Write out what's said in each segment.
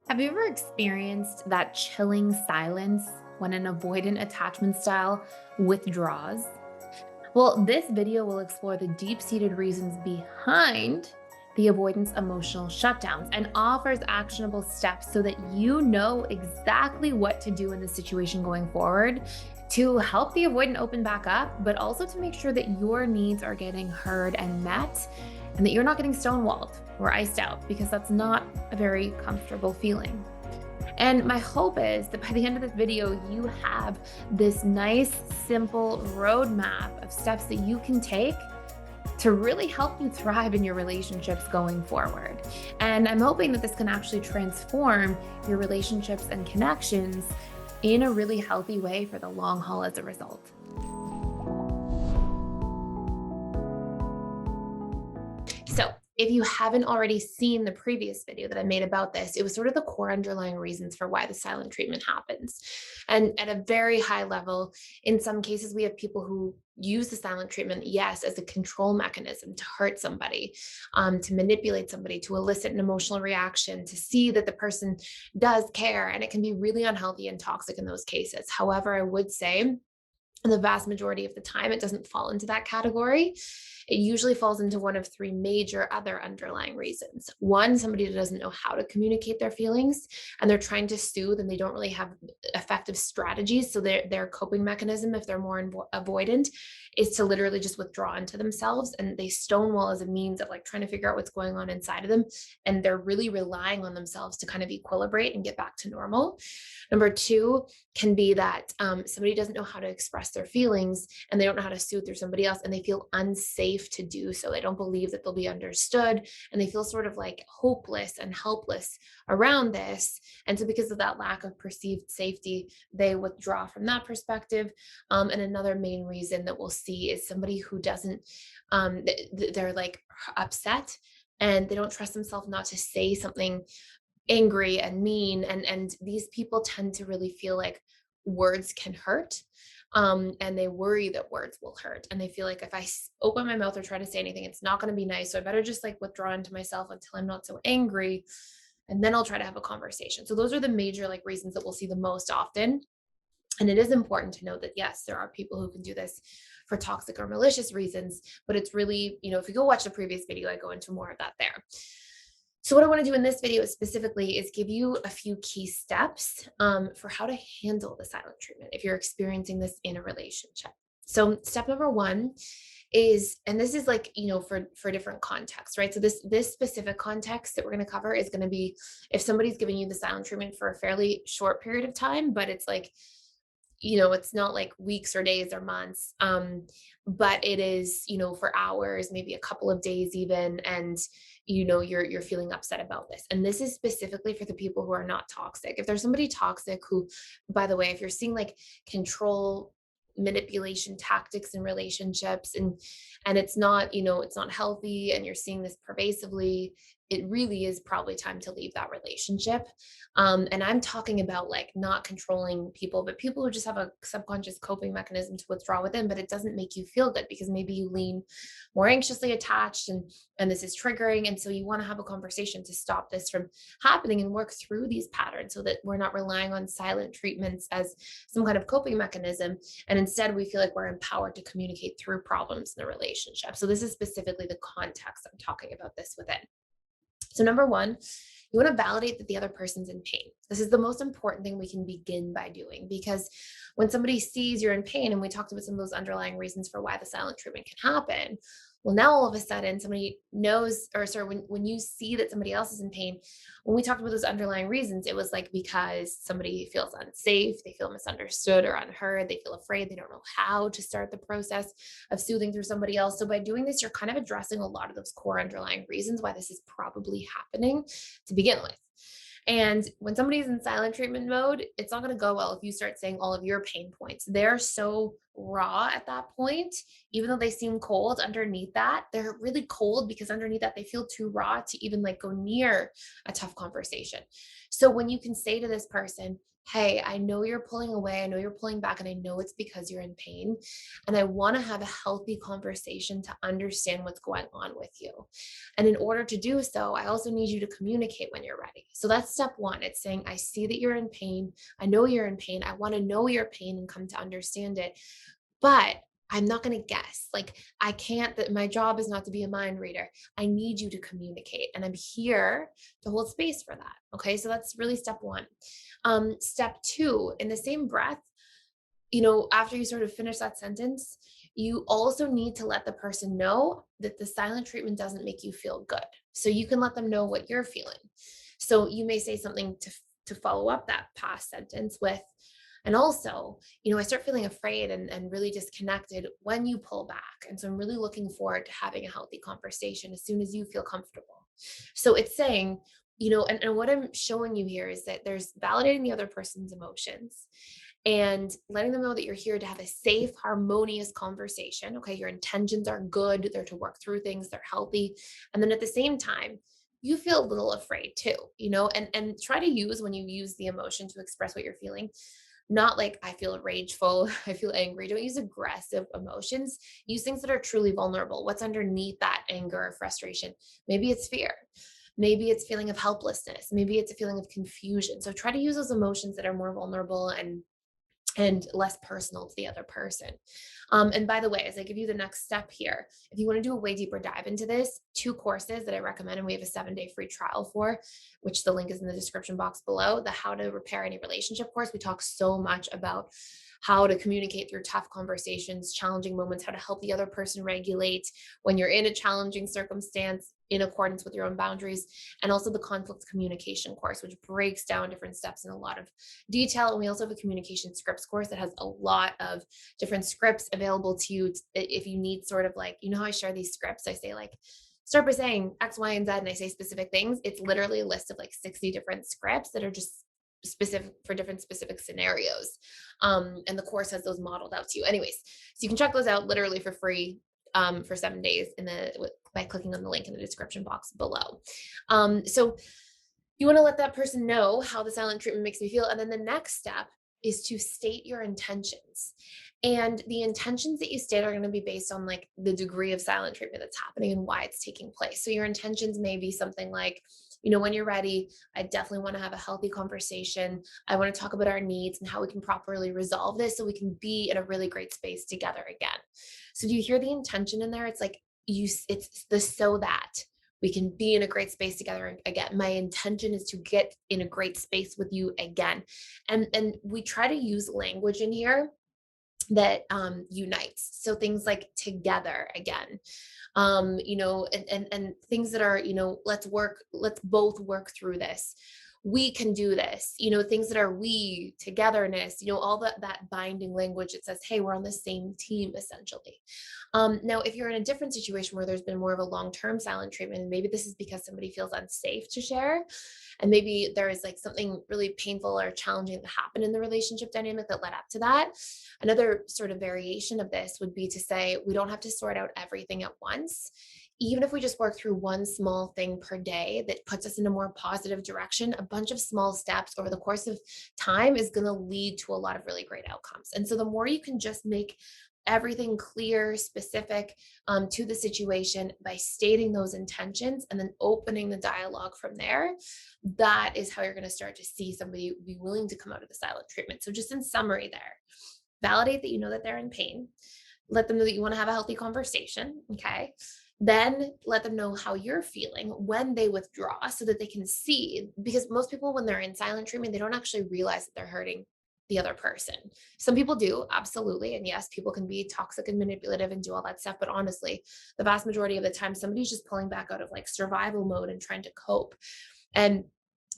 Have you ever experienced that chilling silence when an avoidant attachment style withdraws? Well, this video will explore the deep seated reasons behind the avoidance emotional shutdowns and offers actionable steps so that you know exactly what to do in this situation going forward to help the avoidant open back up, but also to make sure that your needs are getting heard and met and that you're not getting stonewalled or iced out because that's not a very comfortable feeling. And my hope is that by the end of this video, you have this nice, simple roadmap of steps that you can take to really help you thrive in your relationships going forward. And I'm hoping that this can actually transform your relationships and connections in a really healthy way for the long haul as a result. So, if you haven't already seen the previous video that I made about this, it was sort of the core underlying reasons for why the silent treatment happens. And at a very high level, in some cases, we have people who use the silent treatment, yes, as a control mechanism to hurt somebody, to manipulate somebody, to elicit an emotional reaction, to see that the person does care. And it can be really unhealthy and toxic in those cases. However, I would say, the vast majority of the time, it doesn't fall into that category. It usually falls into one of three major other underlying reasons. One, somebody that doesn't know how to communicate their feelings and they're trying to soothe and they don't really have effective strategies. So their coping mechanism, if they're more avoidant, is to literally just withdraw into themselves and they stonewall as a means of like trying to figure out what's going on inside of them. And they're really relying on themselves to kind of equilibrate and get back to normal. Number two can be that somebody doesn't know how to express their feelings and they don't know how to soothe through somebody else and they feel unsafe to do so. They don't believe that they'll be understood and they feel sort of like hopeless and helpless around this. And so, because of that lack of perceived safety, they withdraw from that perspective. And another main reason that we'll see is somebody who doesn't, they're like upset and they don't trust themselves not to say something angry and mean, and these people tend to really feel like words can hurt, and they worry that words will hurt and they feel like if open my mouth or try to say anything, it's not going to be nice, so I better just like withdraw into myself until I'm not so angry, and then I'll try to have a conversation. So those are the major like reasons that we'll see the most often. And it is important to note that yes, there are people who can do this for toxic or malicious reasons, but it's really, if you go watch the previous video, I go into more of that there. So what I want to do in this video specifically is give you a few key steps for how to handle the silent treatment if you're experiencing this in a relationship. So step number one is, and this is like, for different contexts, right? So this specific context that we're going to cover is going to be if somebody's giving you the silent treatment for a fairly short period of time, but it's like, it's not like weeks or days or months, but it is, for hours, maybe a couple of days even, and you're feeling upset about this. And this is specifically for the people who are not toxic. If there's somebody toxic who, by the way, if you're seeing like control manipulation tactics in relationships and it's not, it's not healthy and you're seeing this pervasively, it really is probably time to leave that relationship. And I'm talking about like not controlling people, but people who just have a subconscious coping mechanism to withdraw within, but it doesn't make you feel good because maybe you lean more anxiously attached and this is triggering. And so you want to have a conversation to stop this from happening and work through these patterns so that we're not relying on silent treatments as some kind of coping mechanism. And instead we feel like we're empowered to communicate through problems in the relationship. So this is specifically the context I'm talking about this within. So number one, you want to validate that the other person's in pain. This is the most important thing we can begin by doing, because when somebody sees you're in pain, and we talked about some of those underlying reasons for why the silent treatment can happen, well, now all of a sudden somebody knows, or sorry, when you see that somebody else is in pain, when we talked about those underlying reasons, it was like because somebody feels unsafe, they feel misunderstood or unheard, they feel afraid, they don't know how to start the process of soothing through somebody else. So by doing this, you're kind of addressing a lot of those core underlying reasons why this is probably happening to begin with. And when somebody's in silent treatment mode, it's not going to go well if you start saying all of your pain points. They're so raw at that point, even though they seem cold underneath that, they're really cold because underneath that they feel too raw to even like go near a tough conversation. So when you can say to this person, hey, I know you're pulling away, I know you're pulling back, and I know it's because you're in pain. And I want to have a healthy conversation to understand what's going on with you. And in order to do so, I also need you to communicate when you're ready. So that's step one. It's saying, I see that you're in pain. I know you're in pain. I want to know your pain and come to understand it. But I'm not going to guess. Like, I can't, that my job is not to be a mind reader. I need you to communicate. And I'm here to hold space for that. Okay. So that's really step one. Step two, in the same breath, after you sort of finish that sentence, you also need to let the person know that the silent treatment doesn't make you feel good. So you can let them know what you're feeling. So you may say something to follow up that past sentence with, and also, I start feeling afraid and really disconnected when you pull back. And so I'm really looking forward to having a healthy conversation as soon as you feel comfortable. So it's saying, and what I'm showing you here is that there's validating the other person's emotions and letting them know that you're here to have a safe, harmonious conversation. Okay. Your intentions are good. They're to work through things. They're healthy. And then at the same time, you feel a little afraid too, and try to use, when you use the emotion to express what you're feeling, not like I feel rageful, I feel angry. Don't use aggressive emotions. Use things that are truly vulnerable. What's underneath that anger or frustration? Maybe it's fear. Maybe it's feeling of helplessness. Maybe it's a feeling of confusion. So try to use those emotions that are more vulnerable and less personal to the other person. And by the way, as I give you the next step here, if you want to do a way deeper dive into this, 2 courses that I recommend, and we have a 7-day free trial for, which the link is in the description box below, the How to Repair Any Relationship course. We talk so much about how to communicate through tough conversations, challenging moments, how to help the other person regulate when you're in a challenging circumstance in accordance with your own boundaries, and also the conflict communication course, which breaks down different steps in a lot of detail. And we also have a communication scripts course that has a lot of different scripts available to you if you need sort of like, how I share these scripts. I say like, start by saying X, Y, and Z, and I say specific things. It's literally a list of like 60 different scripts that are just specific for different specific scenarios. And the course has those modeled out to you. Anyways, so you can check those out literally for free for 7 days by clicking on the link in the description box below. So you want to let that person know how the silent treatment makes me feel. And then the next step is to state your intentions. And the intentions that you state are going to be based on like the degree of silent treatment that's happening and why it's taking place. So your intentions may be something like, when you're ready, I definitely want to have a healthy conversation. I want to talk about our needs and how we can properly resolve this so we can be in a really great space together again. So do you hear the intention in there? It's like it's the so that we can be in a great space together again. My intention is to get in a great space with you again. And we try to use language in here that unites. So things like together again, and things that are, let's both work through this. We can do this, things that are we, togetherness, all that binding language that says, hey, we're on the same team, essentially. Now, if you're in a different situation where there's been more of a long-term silent treatment, and maybe this is because somebody feels unsafe to share, and maybe there is like something really painful or challenging that happened in the relationship dynamic that led up to that. Another sort of variation of this would be to say, we don't have to sort out everything at once. Even if we just work through one small thing per day that puts us in a more positive direction, a bunch of small steps over the course of time is going to lead to a lot of really great outcomes. And so the more you can just make everything clear, specific to the situation by stating those intentions and then opening the dialogue from there, that is how you're going to start to see somebody be willing to come out of the silent treatment. So just in summary there, validate that you know that they're in pain. Let them know that you want to have a healthy conversation. Okay. Then let them know how you're feeling when they withdraw so that they can see, because most people, when they're in silent treatment, they don't actually realize that they're hurting the other person. Some people do, absolutely. And yes, people can be toxic and manipulative and do all that stuff. But honestly, the vast majority of the time, somebody's just pulling back out of like survival mode and trying to cope. And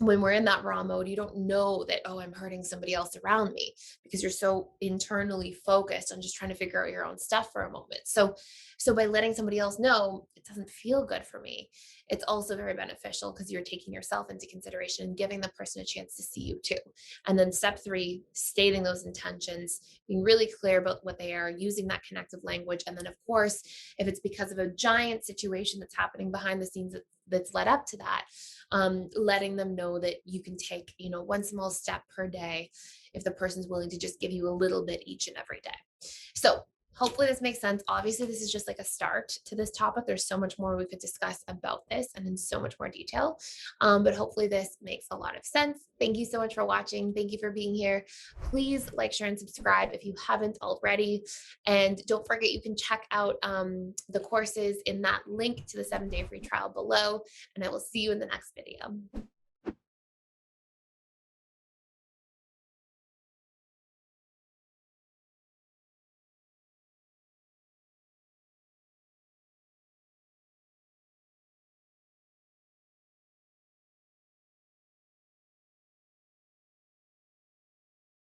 when we're in that raw mode, you don't know that, oh, I'm hurting somebody else around me, because you're so internally focused on just trying to figure out your own stuff for a moment. So by letting somebody else know it doesn't feel good for me, it's also very beneficial because you're taking yourself into consideration and giving the person a chance to see you too. And then step three, stating those intentions, being really clear about what they are, using that connective language. And then, of course, if it's because of a giant situation that's happening behind the scenes that's led up to that, letting them know that you can take, one small step per day if the person's willing to just give you a little bit each and every day. So hopefully this makes sense. Obviously, this is just like a start to this topic. There's so much more we could discuss about this and in so much more detail. But hopefully this makes a lot of sense. Thank you so much for watching. Thank you for being here. Please like, share, and subscribe if you haven't already. And don't forget, you can check out the courses in that link to the 7-day free trial below. And I will see you in the next video.